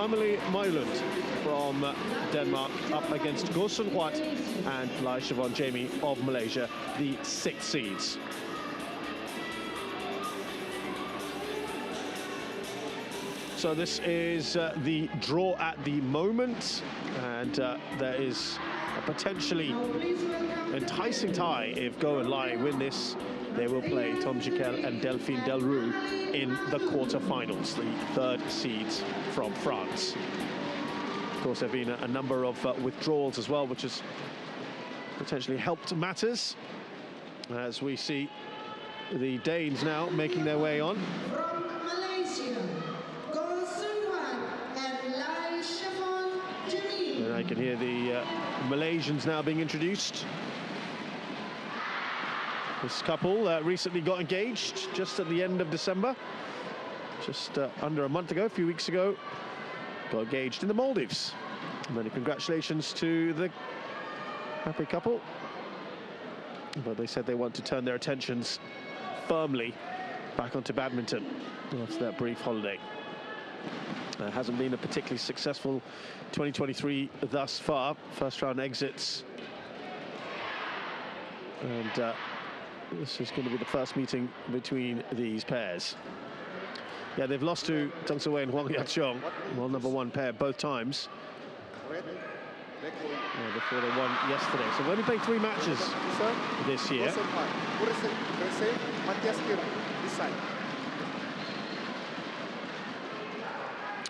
Magelund from Denmark up against Go Sun Hwat and Lai Siobhan Jamie of Malaysia, the 6th seeds. So this is the draw at the moment, and there is a potentially enticing tie. If Go and Lai win this, they will play Tom Jiquel and Delphine Delroux in the quarterfinals, the 3rd seeds from France. Of course, there have been a number of withdrawals as well, which has potentially helped matters, as we see the Danes now making their way on. From Malaysia, Go Sun Hwat and Lai Siobhan Jamie. And I can hear the Malaysians now being introduced. This couple recently got engaged just at the end of December, just under a month ago, a few weeks ago. Got engaged in the Maldives. Many congratulations to the happy couple. But they said they want to turn their attentions firmly back onto badminton after that brief holiday. Hasn't been a particularly successful 2023 thus far. First round exits. And this is going to be the first meeting between these pairs. Yeah, they've lost to Tung Soo Wei and Hwang Yat-cheong, well, #1 pair both times. Before they won yesterday. So we've only played 3 matches this year.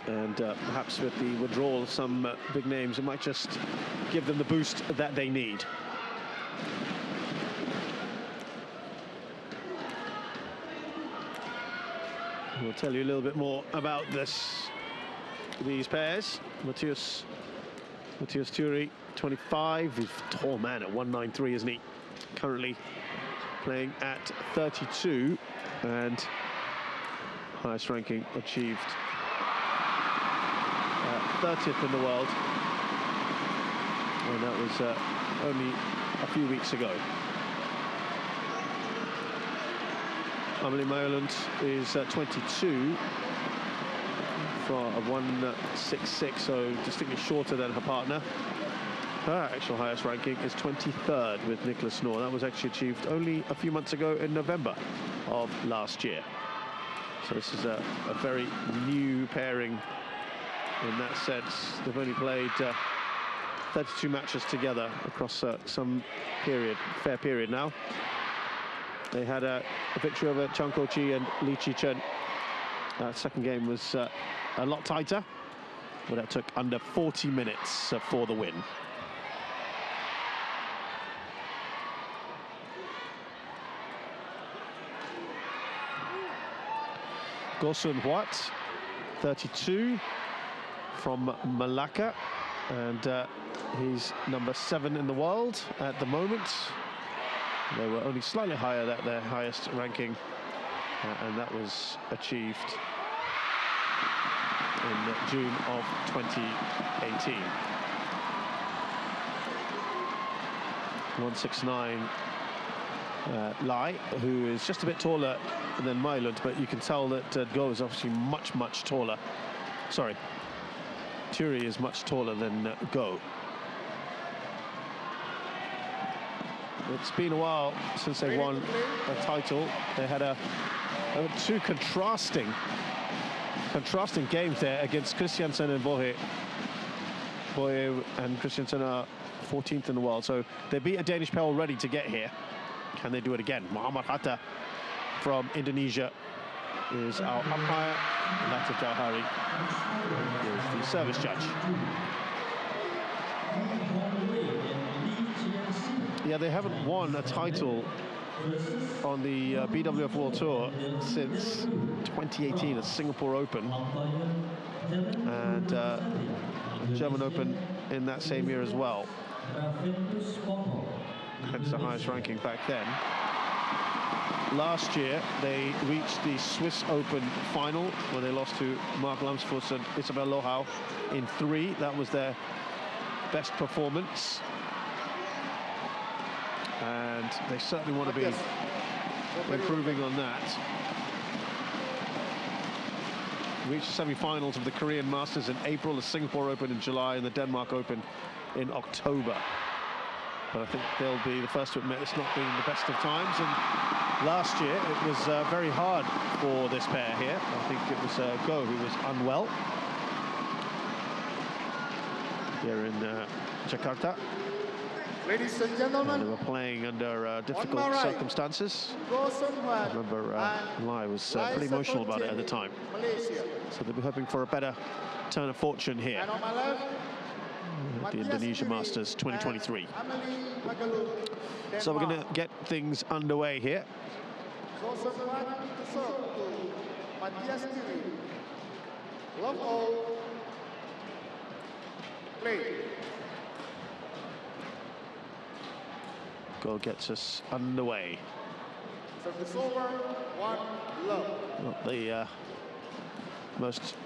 And perhaps with the withdrawal of some big names, it might just give them the boost that they need. We'll tell you a little bit more about these pairs. Matthias Thyrri, 25, he's a tall man at 193, isn't he? Currently playing at 32, and highest ranking achieved 30th in the world, and that was only a few weeks ago. Amelie Magelund is 22 for a 166, so distinctly shorter than her partner. Her actual highest ranking is 23rd with Nicholas Knorr. That was actually achieved only a few months ago in November of last year. So this is a very new pairing in that sense. They've only played 32 matches together across some fair period now. They had a victory over Chang Ko-chi and Lee Chi-chen. Second game was a lot tighter, but that took under 40 minutes for the win. Go Sun Hwat, 32, from Malacca, and he's #7 in the world at the moment. They were only slightly higher at their highest ranking, and that was achieved in June of 2018. 169 Lai, who is just a bit taller than Magelund, but you can tell that Go is obviously much taller. Sorry, Thyrri is much taller than Go. It's been a while since they won a title. They had two contrasting games there against Christiansen and Bohe. Bohe and Christiansen are 14th in the world, so they beat a Danish pair already to get here. Can they do it again? Muhammad Hatta from Indonesia is our umpire, and Latif Jauhari is the service judge. Yeah, they haven't won a title on the BWF World Tour since 2018 at Singapore Open, and German Open in that same year as well. Hence the highest ranking back then. Last year, they reached the Swiss Open final when they lost to Mark Lumsford and Isabel Lohau in 3. That was their best performance. And they certainly want to be improving on that. reached the semi-finals of the Korean Masters in April, the Singapore Open in July, and the Denmark Open in October. But I think they'll be the first to admit it's not been the best of times. And last year, it was very hard for this pair here. I think it was Go who was unwell here in Jakarta. Ladies and gentlemen, they were playing under difficult circumstances. I remember Lai was pretty emotional about it at the time. So they'll be hoping for a better turn of fortune here at the Indonesia Masters 2023. So we're going to get things underway here. Love all. Play. Goal gets us underway. Service over, 1 love. Not the most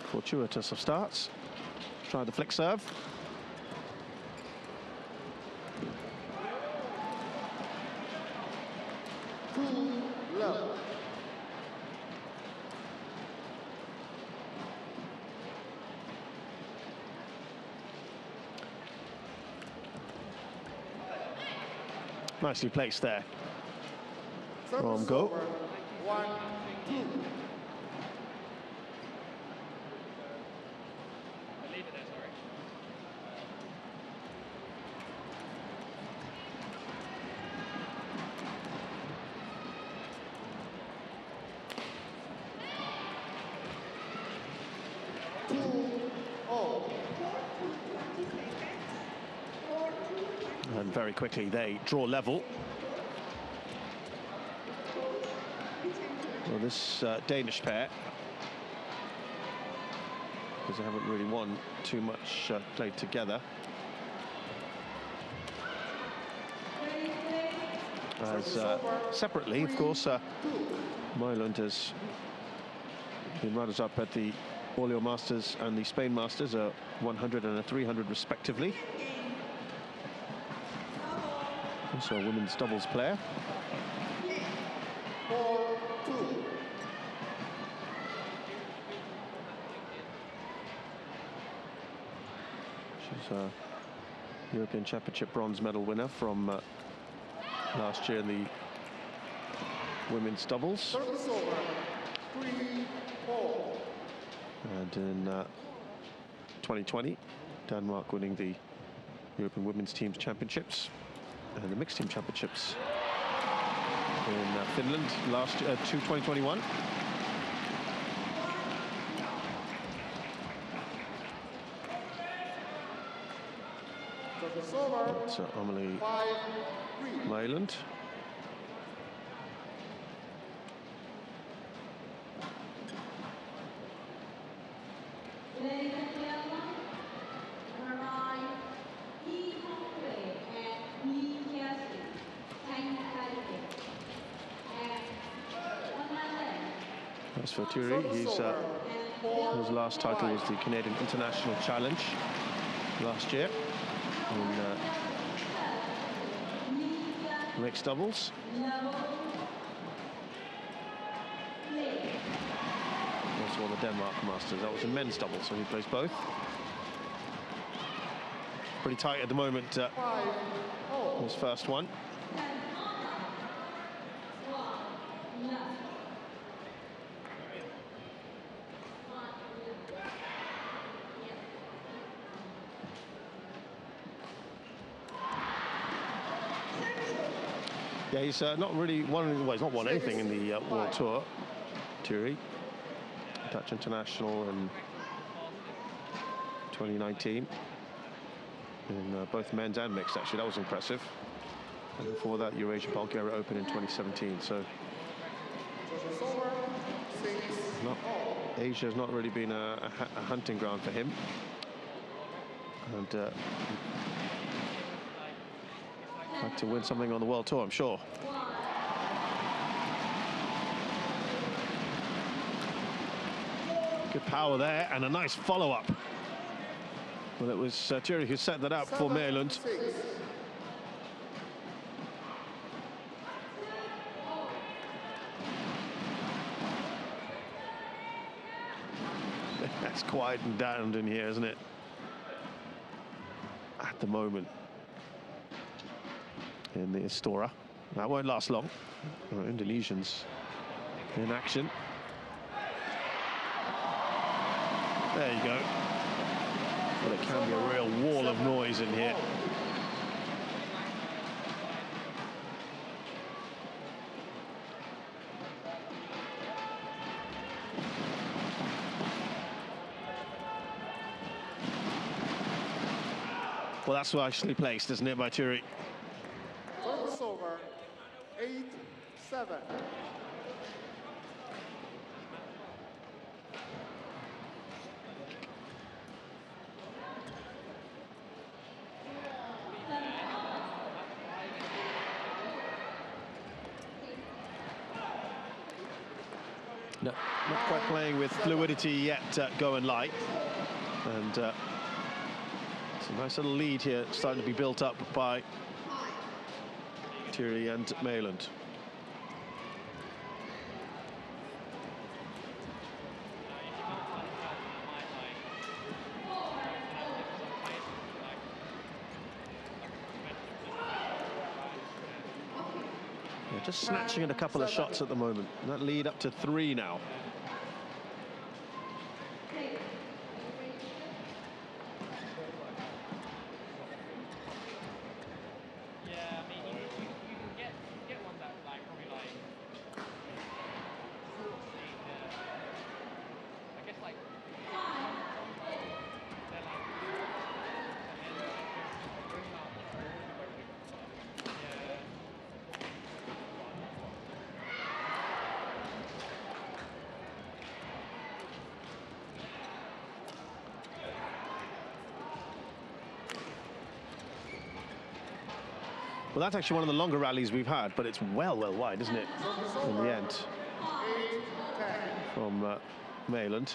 fortuitous of starts. Try the flick serve. Love. Nicely placed there from Go. 1, 2. And very quickly they draw level. Well, this Danish pair, because they haven't really won too much played together. As separately, of course, Magelund has been runners-up at the Orleo Masters and the Spain Masters, a 100 and a 300 respectively. Also a women's doubles player. 4-2. She's a European Championship bronze medal winner from last year in the women's doubles. Service over, 3-4. And in 2020, Denmark winning the European Women's Teams Championships and the Mixed Team Championships in Finland last year, 2021. Service over, It's Amelie 5-3. Magelund. As for Thyrri, his last title was the Canadian International Challenge last year in mixed doubles. Also won the Denmark Masters. That was in men's doubles, so he plays both. Pretty tight at the moment, his first one. Yeah, he's not really won, well, he's not won anything in the World Tour, Thyrri. Dutch International in 2019. In both men's and mixed, actually, that was impressive. And before that, Eurasia Bulgaria Open in 2017, so... Asia has not really been a hunting ground for him. And... like to win something on the World Tour, I'm sure. Good power there, and a nice follow-up. Well, it was Thyrri who set that up for Magelund. That's quietened down in here, isn't it? At the moment. In the Istora. That won't last long. Indonesians in action. There you go. Well, it can be a real wall of noise in here. Well, that's nicely placed, isn't it, by Thyrri? Service over. 8-7. No, not quite playing with fluidity yet, Go and Light. And it's a nice little lead here, starting to be built up by Thyrri and Magelund. Yeah, just snatching at a couple of shots at the moment. That lead up to 3 now. Well, that's actually one of the longer rallies we've had, but it's well wide, isn't it? In the end. From Magelund.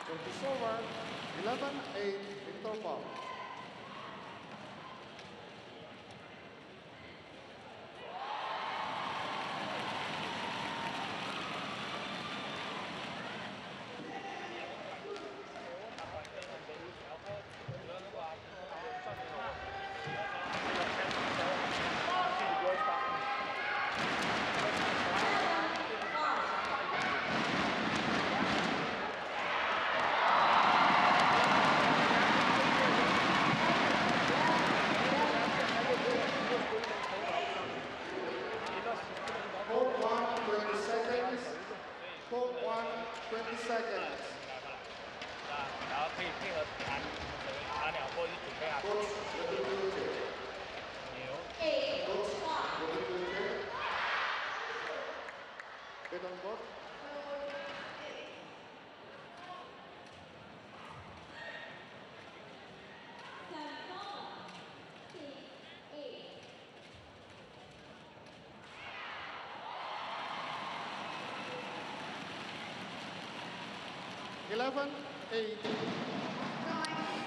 Service over. 11-8 Victor Paul.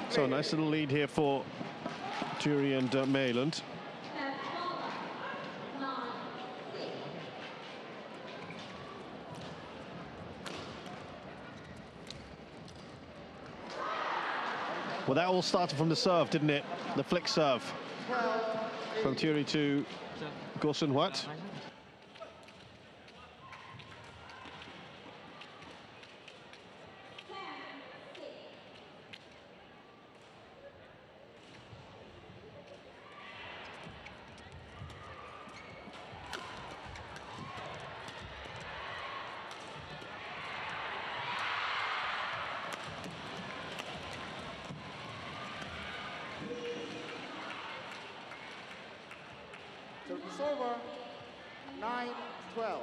So a nice little lead here for Thyrri and Magelund. Well, that all started from the serve, didn't it? The flick serve from Thyrri to Gorson What? Service over. 9-12.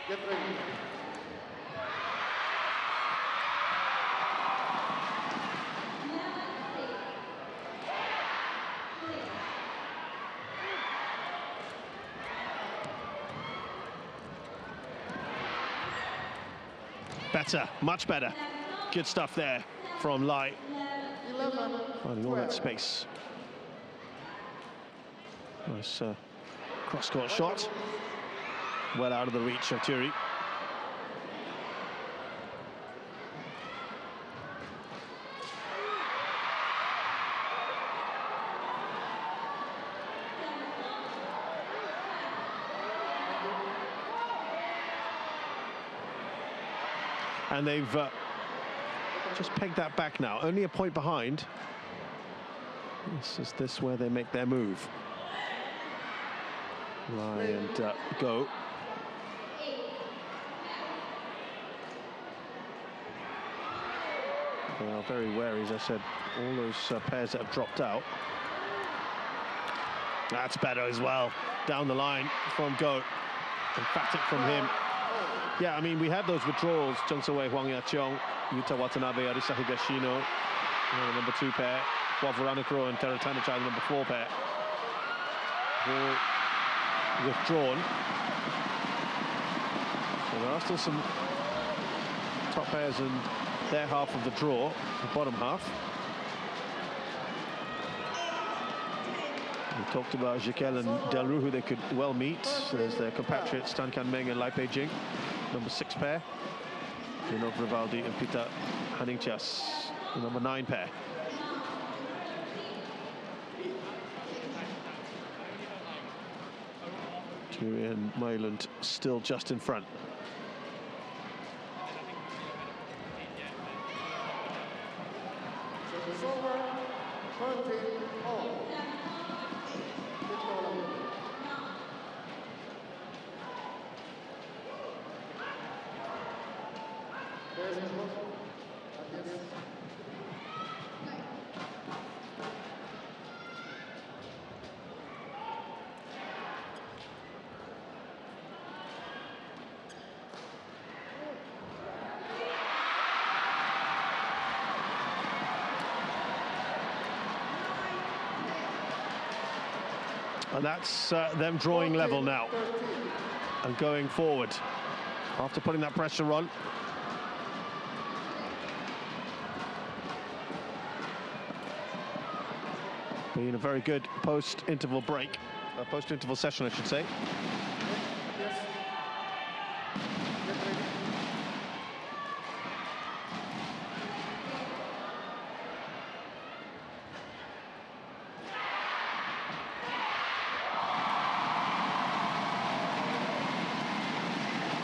Get ready. Better, much better. Good stuff there from Lai. 11, Finding all that space. Nice cross-court shot. Well out of the reach of Thyrri. And they've just pegged that back now. Only a point behind. Is this where they make their move? Lie and go. They are very wary, as I said, all those pairs that have dropped out. That's better as well. Down the line from Go. Emphatic from him. Yeah, I mean, we had those withdrawals. Jung So-wei, Hwang Ya-cheong, Yuta Watanabe, Arisa Higashino, the number 2 pair. Wavuranakro and Teratanacha, the number 4 pair. All withdrawn. So there are still some top pairs in their half of the draw, the bottom half. We talked about Jiquel and Delru, who they could well meet. There's their compatriots, Tan Kan Meng and Lai Pei-jing, number 6 pair. Dino Grivaldi and Peter Haningtias, the number 9 pair. Thyrri and Magelund still just in front. Service over, 13-all. And that's them drawing level now and going forward after putting that pressure on. Being a very good post-interval break, post-interval session, I should say.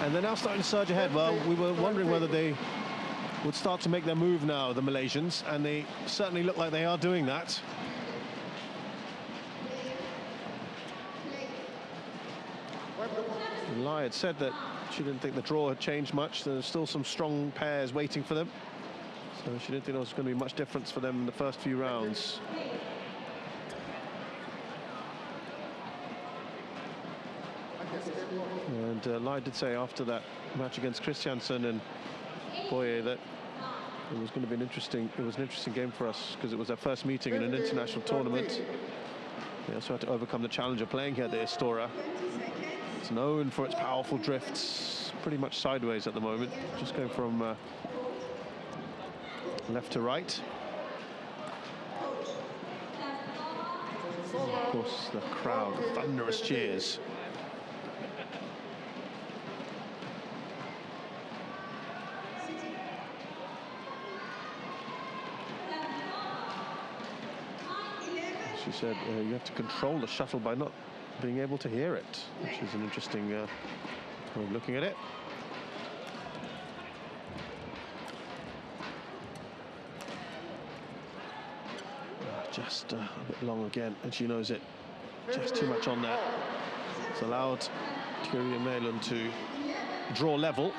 And they're now starting to surge ahead. Well, we were wondering whether they would start to make their move now, the Malaysians, and they certainly look like they are doing that. Lai had said that she didn't think the draw had changed much. There's still some strong pairs waiting for them. So she didn't think there was going to be much difference for them in the first few rounds. And Lai did say after that match against Christiansen and Boye that it was going to be an interesting game for us because it was our first meeting in an international tournament. They also had to overcome the challenge of playing here at the Estora. It's known for its powerful drifts, pretty much sideways at the moment, just going from left to right. And of course, the crowd, thunderous cheers. She said you have to control the shuttle by not being able to hear it, which is an interesting way of looking at it. Just a bit long again, and she knows it. Just too much on there. It's allowed Thyrri and Magelund to draw level.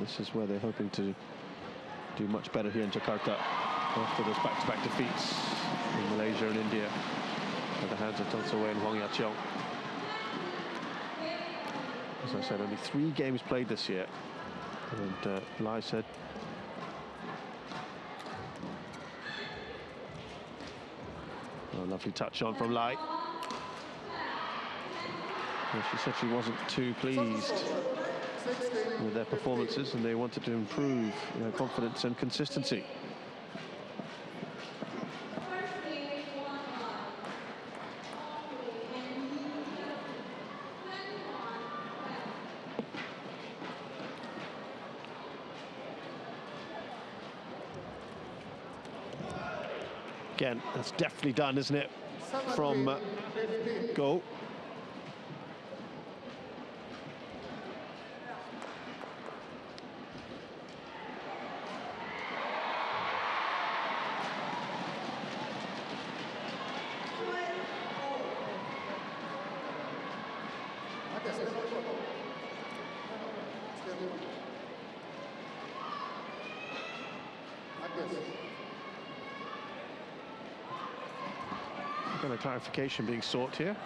This is where they're hoping to do much better here in Jakarta after those back-to-back defeats in Malaysia and India. at the hands of Tong Soo-wei and Hwang Ya-cheong. As I said, only 3 games played this year. And Lai said, oh, lovely touch on from Lai. Well, she said she wasn't too pleased with their performances and they wanted to improve their confidence and consistency. Again, that's definitely done, isn't it? From goal. Kind of clarification being sought here.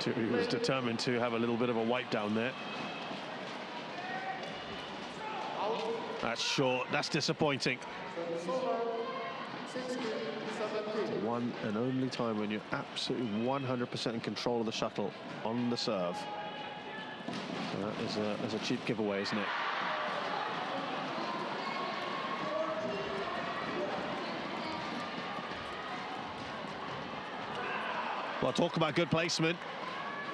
Thyrri was determined to have a little bit of a wipe down there. That's short, that's disappointing. One and only time when you're absolutely 100% in control of the shuttle on the serve. That is a cheap giveaway, isn't it? Well, talk about good placement.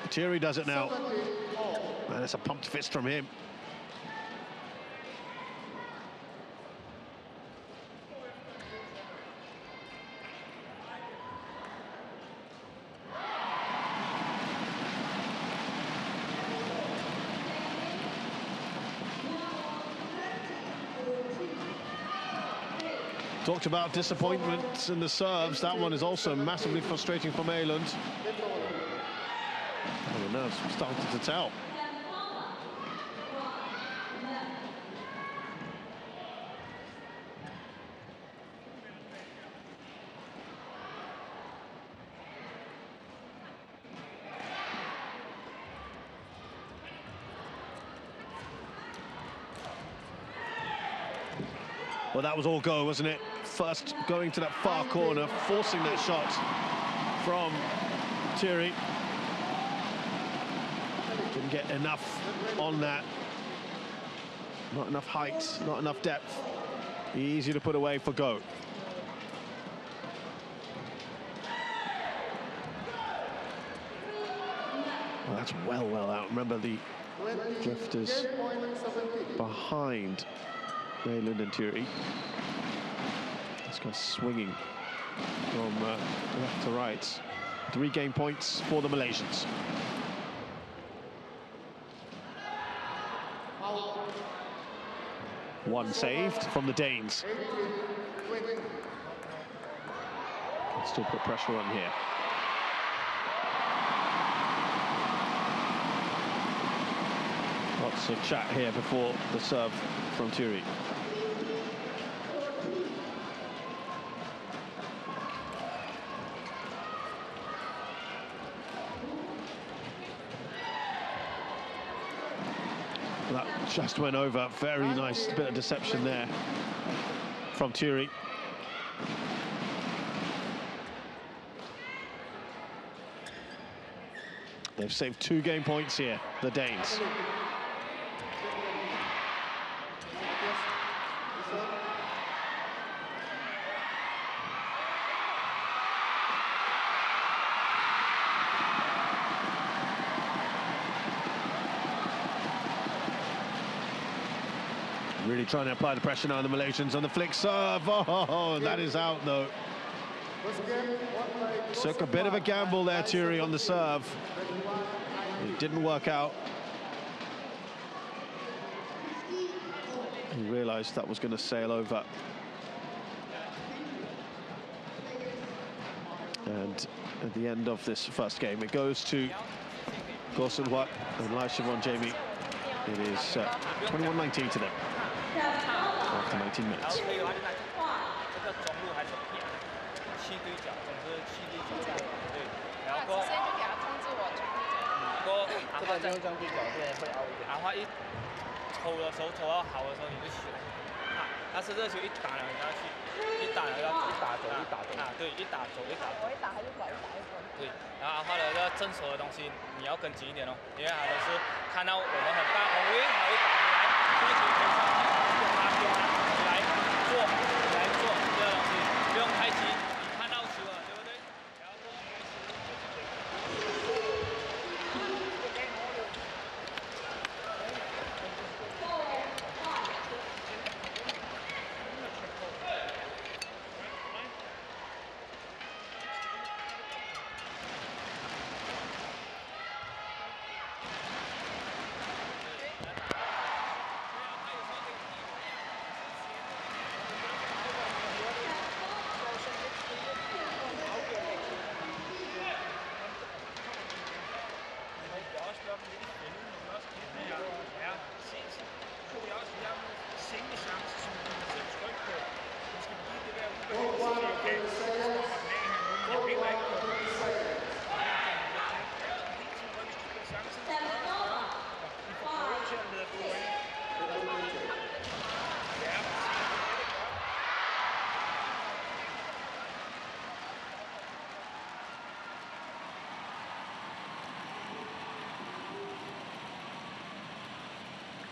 Thyrri does it now. And it's a pumped fist from him. Talked about disappointments in the serves. That one is also massively frustrating for Magelund. Oh, the nerves starting to tell. Well, that was all go, wasn't it? First going to that far corner, forcing that shot from Thyrri. Didn't get enough on that. Not enough height, not enough depth. Easy to put away for go. Well, that's well out. Remember, the drifters behind Magelund and Thyrri. This guy's swinging from left to right. 3 game points for the Malaysians. One saved from the Danes. Can still put pressure on here. Lots of chat here before the serve from Thyrri. That just went over. Very nice bit of deception there from Thyrri. They've saved 2 game points here, the Danes. Really trying to apply the pressure now on the Malaysians on the flick serve. Oh, that is out though. Took a bit of a gamble there, Thyrri, on the serve. It didn't work out. He realised that was going to sail over. And at the end of this first game, it goes to Gawson Wat and Lai Siobhan Jamie. It is 21-19 to them after 19 minutes.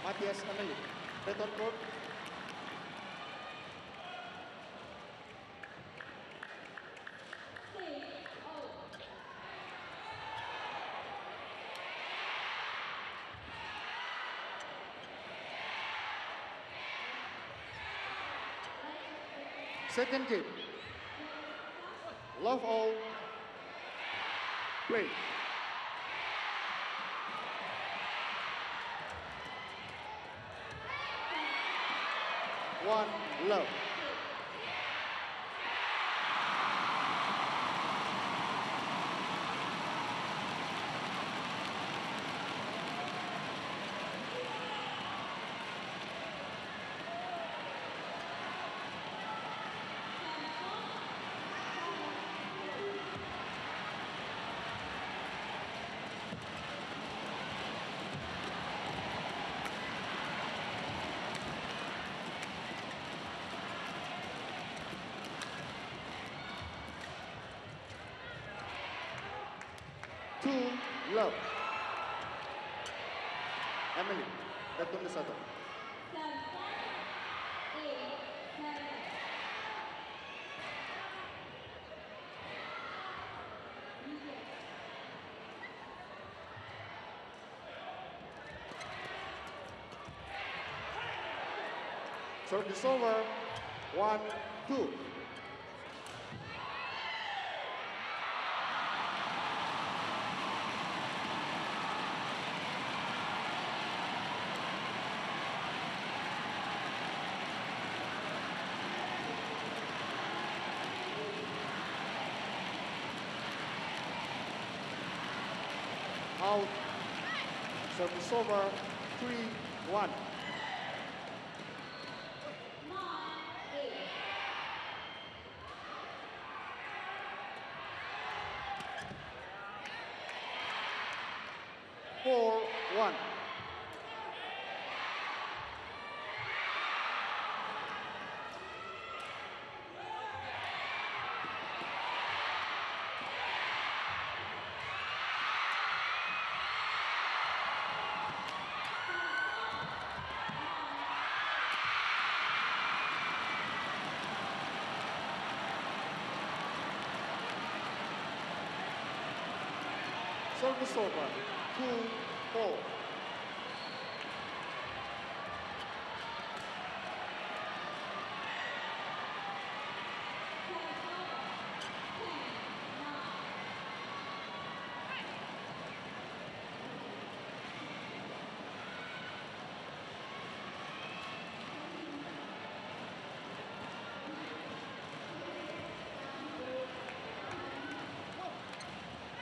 Matias Emily, return court. Second game. Love all. Play. One love. Two love. Emily, return the settle. Service over. 1-2. Out. Service over. 3-1. One. Service over. 2-4.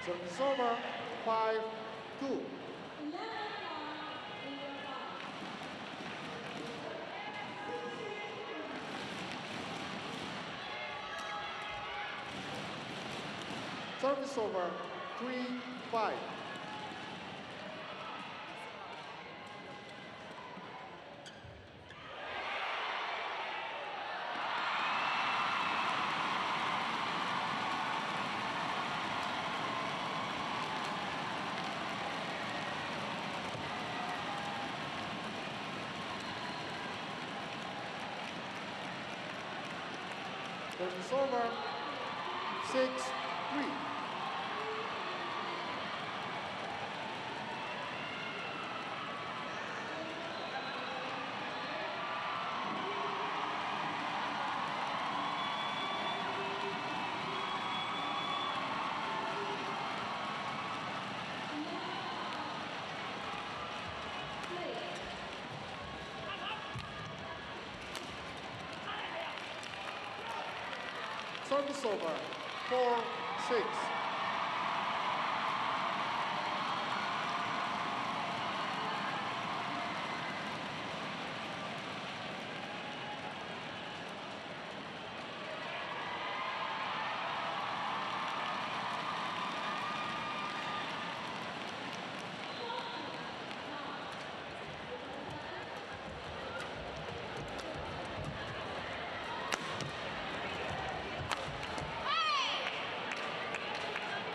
Service over. 5-2. 2. Service over, 3-5. Service over, 6-3. Service over, 4-6.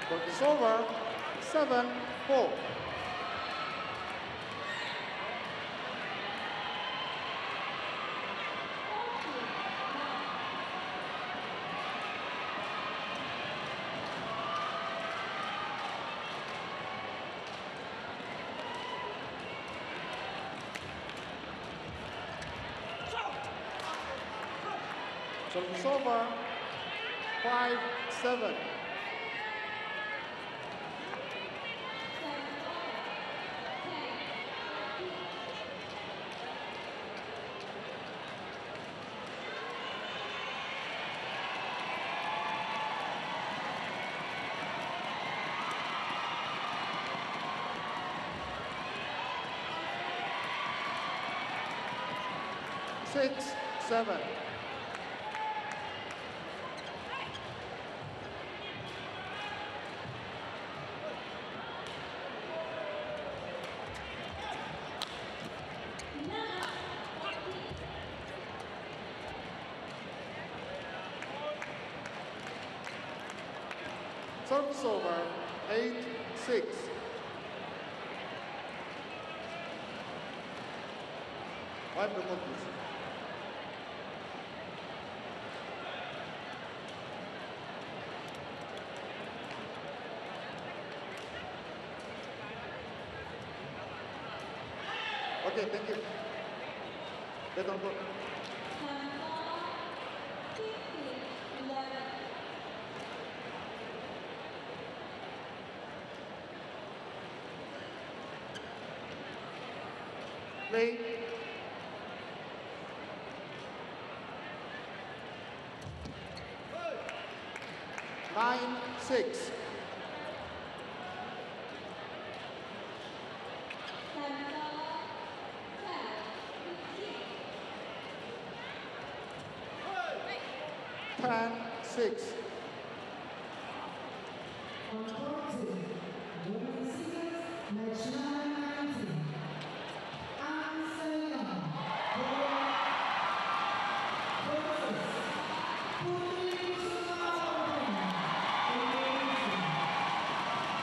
Service over, 7-4. Service over, 5-7. Six, 7. Service over, 8-6. Wipe the ball, please. Okay, thank you. They don't go. Play. Nine, 6. Ten, 6.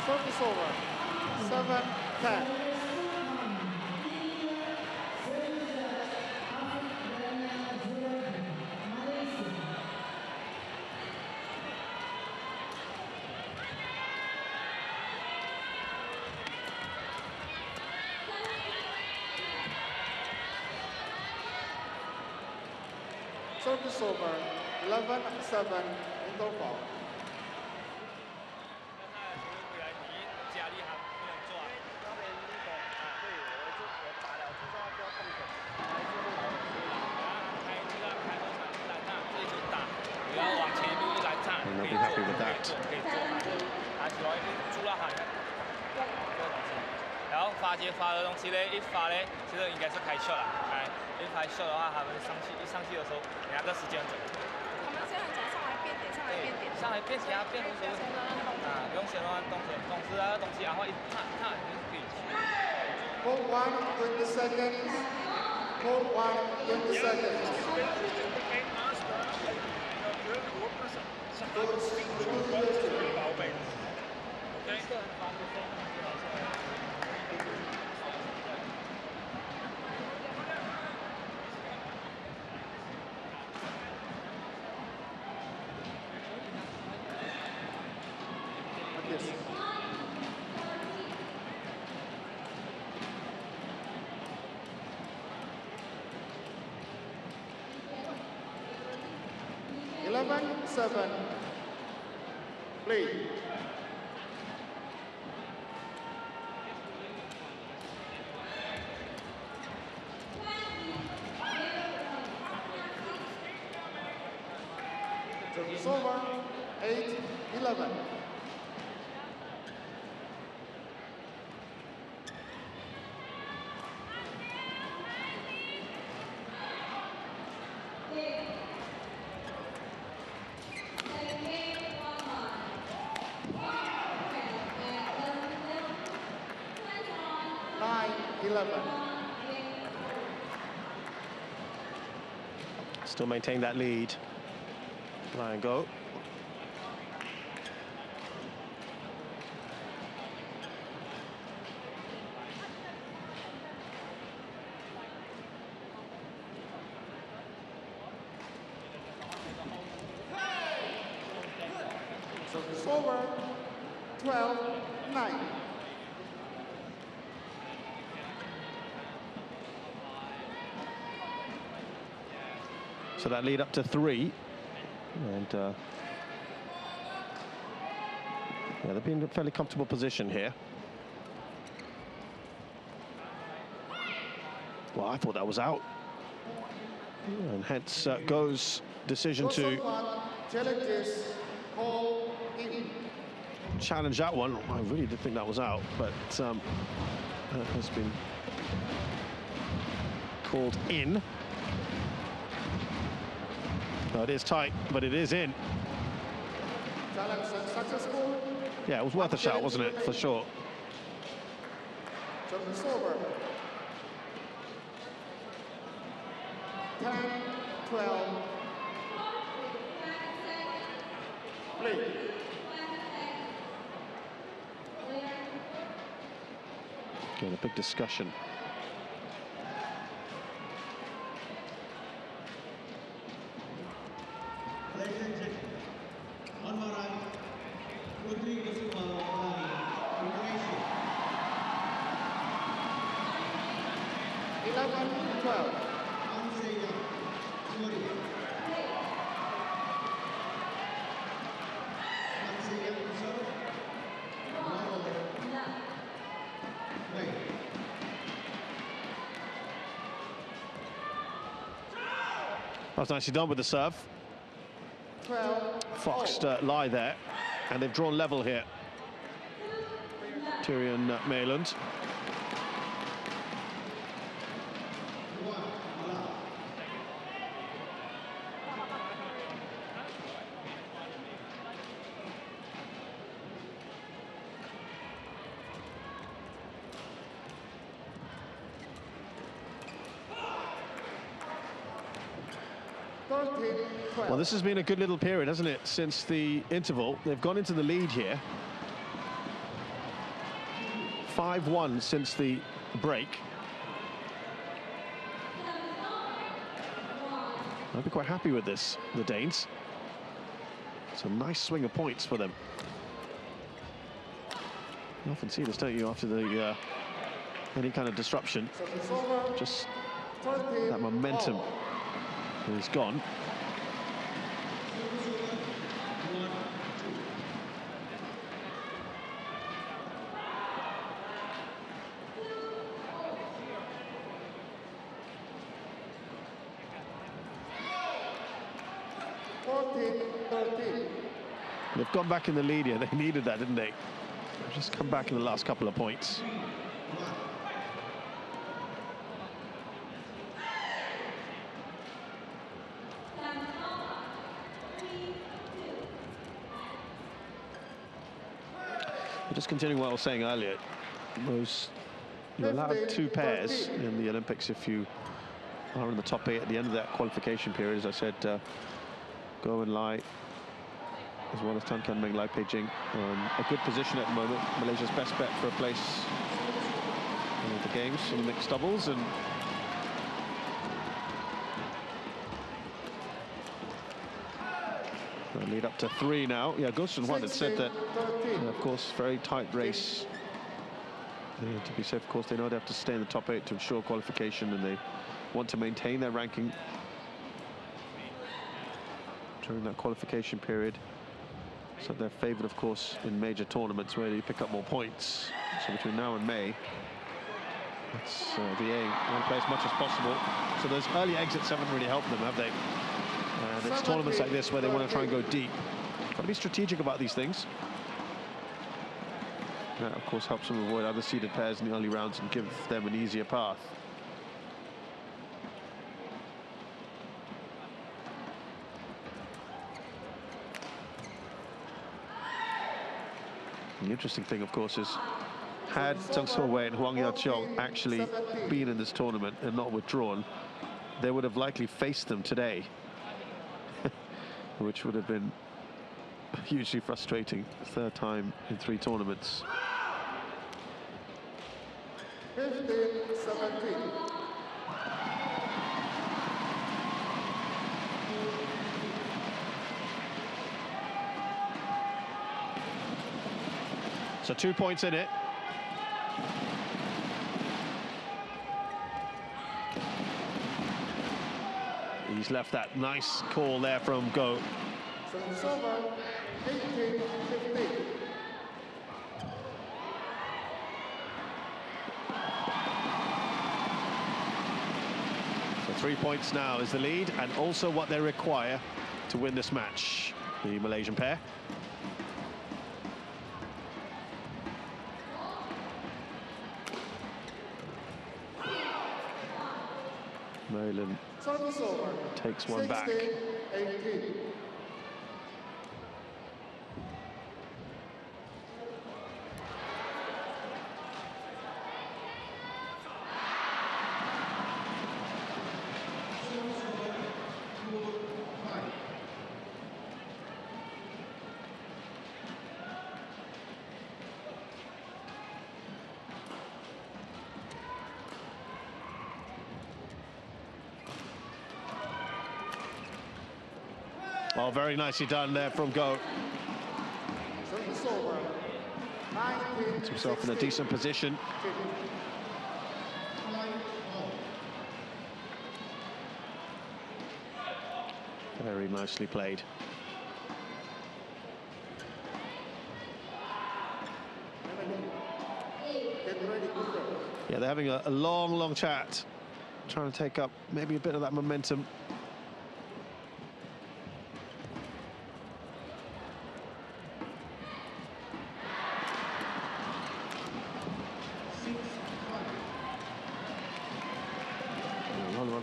Service over, 7-10. Service over, 11-7, indoor ball. And they'll be happy with that. 然后发接发的东西呢，一发呢，其实应该是开 shot 啦，哎，一开 shot 的话，他们一上去的时候，那个时间准。他们现在讲上来变点，上来变点。上来变其他变无所谓。啊，不用先乱动作，总之那个东西，然后一看就是可以。Hold 1, 20 seconds. Hold 1, 20 seconds. Yes. Seven. Play. It's over. 8-11. Still maintain that lead. Line go. So it's over. 12-9. So that lead up to 3, and yeah, they've been in a fairly comfortable position here. Well, I thought that was out, and hence goes decision to challenge that one. I really did think that was out, but that has been called in. No, it is tight, but it is in. Yeah, it was worth a shot, wasn't it? For sure. So it's over. 10-12. Play. Again, a big discussion. Ladies and gentlemen, on my right, Thyrri Indonesia. 11-12. That was nicely done with the serve. 12. Foxed lie there, and they've drawn level here. Thyrri and Magelund. Well, this has been a good little period, hasn't it, since the interval. They've gone into the lead here. 5-1 since the break. I'd be quite happy with this, the Danes. It's a nice swing of points for them. You often see this, don't you, after the any kind of disruption. Just that momentum is gone. They've gone back in the lead here. They needed that, didn't they? Just come back in the last couple of points. Just continuing what I was saying earlier, you're allowed 2 pairs in the Olympics if you are in the top 8 at the end of that qualification period. As I said, Go and Lai, as well as Tan Kian Meng, Lai Peijing, a good position at the moment. Malaysia's best bet for a place in the games in the mixed doubles, and lead up to 3 now. Yeah, Goshen Wan had said that, of course, very tight race. To be safe, of course, they know they have to stay in the top 8 to ensure qualification, and they want to maintain their ranking during that qualification period. So they're favoured, of course, in major tournaments where you pick up more points. So between now and May, that's the aim. Want to play as much as possible. So those early exits haven't really helped them, have they? And it's tournaments like this where they want to try and go deep. Got to be strategic about these things. That, of course, helps them avoid other seeded pairs in the early rounds and give them an easier path. The interesting thing, of course, is had Zhang Suowei and Huang Yaqiong actually been in this tournament and not withdrawn, they would have likely faced them today, which would have been hugely frustrating. 3rd time in 3 tournaments. 15-17. So 2 points in it. He's left that nice call there from Go. Service over, 18-15. So 3 points now is the lead, and also what they require to win this match, the Malaysian pair. Magelund takes one back. 16-18. Oh, very nicely done there from Go. Service over, 19-16. Puts himself in a decent position. Very nicely played. Yeah, they're having a long chat, trying to take up maybe a bit of that momentum.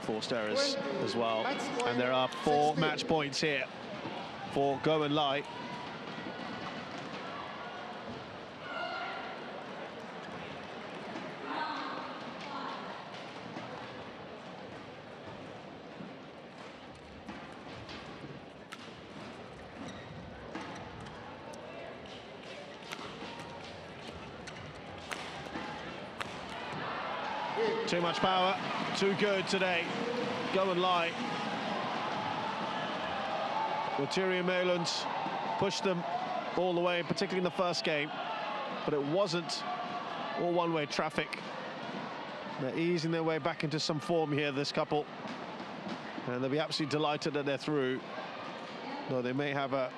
Forced errors as well, and there are 4 match points here for Go and Lai. Too much power, too good today. Go and Lai. Well, Thyrri and Magelund pushed them all the way, particularly in the first game, but it wasn't all one-way traffic. They're easing their way back into some form here, this couple, and they'll be absolutely delighted that they're through, though they may have a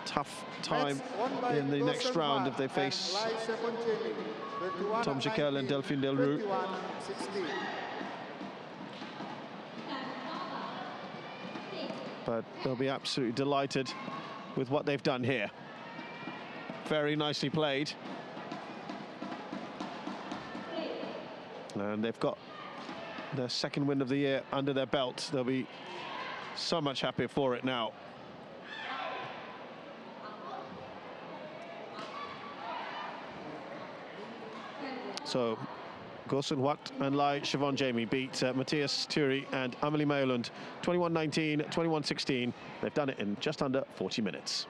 tough time in the next round if they face Tom Jekyll and Delphine Delroux. But they'll be absolutely delighted with what they've done here. Very nicely played. And they've got their second win of the year under their belt. They'll be so much happier for it now. So, Gosun Huat and Lai Siobhan Jamie beat Matthias Thyrri and Amelie Magelund 21-19, 21-16. They've done it in just under 40 minutes.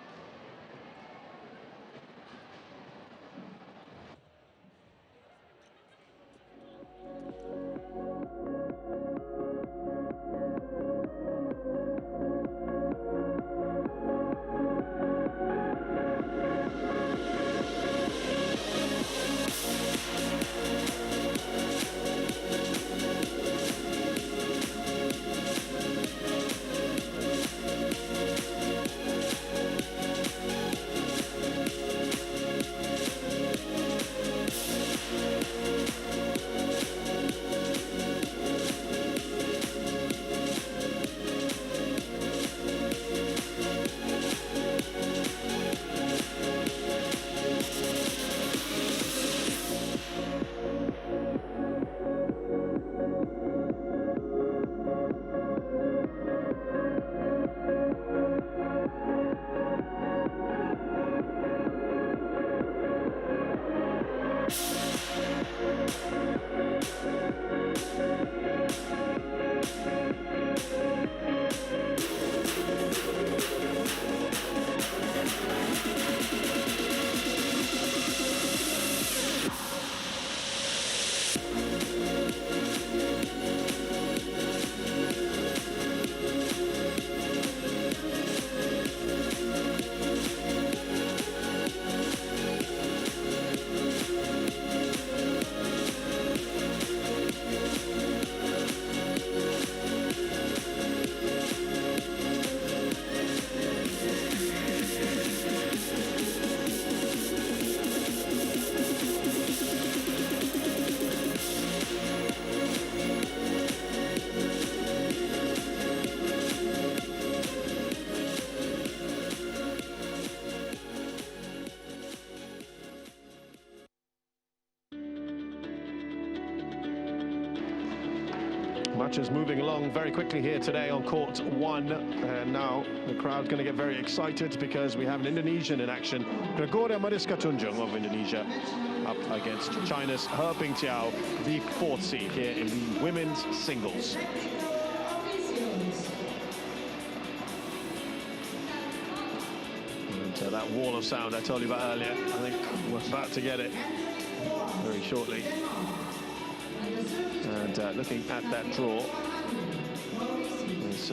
Matches moving along very quickly here today on court 1, and now the crowd's going to get very excited because we have an Indonesian in action. Gregoria Mariska Tunjung of Indonesia up against China's He Bingtiao, the 4th seed here in the women's singles. And that wall of sound I told you about earlier, I think we're about to get it very shortly. And looking at that draw, there's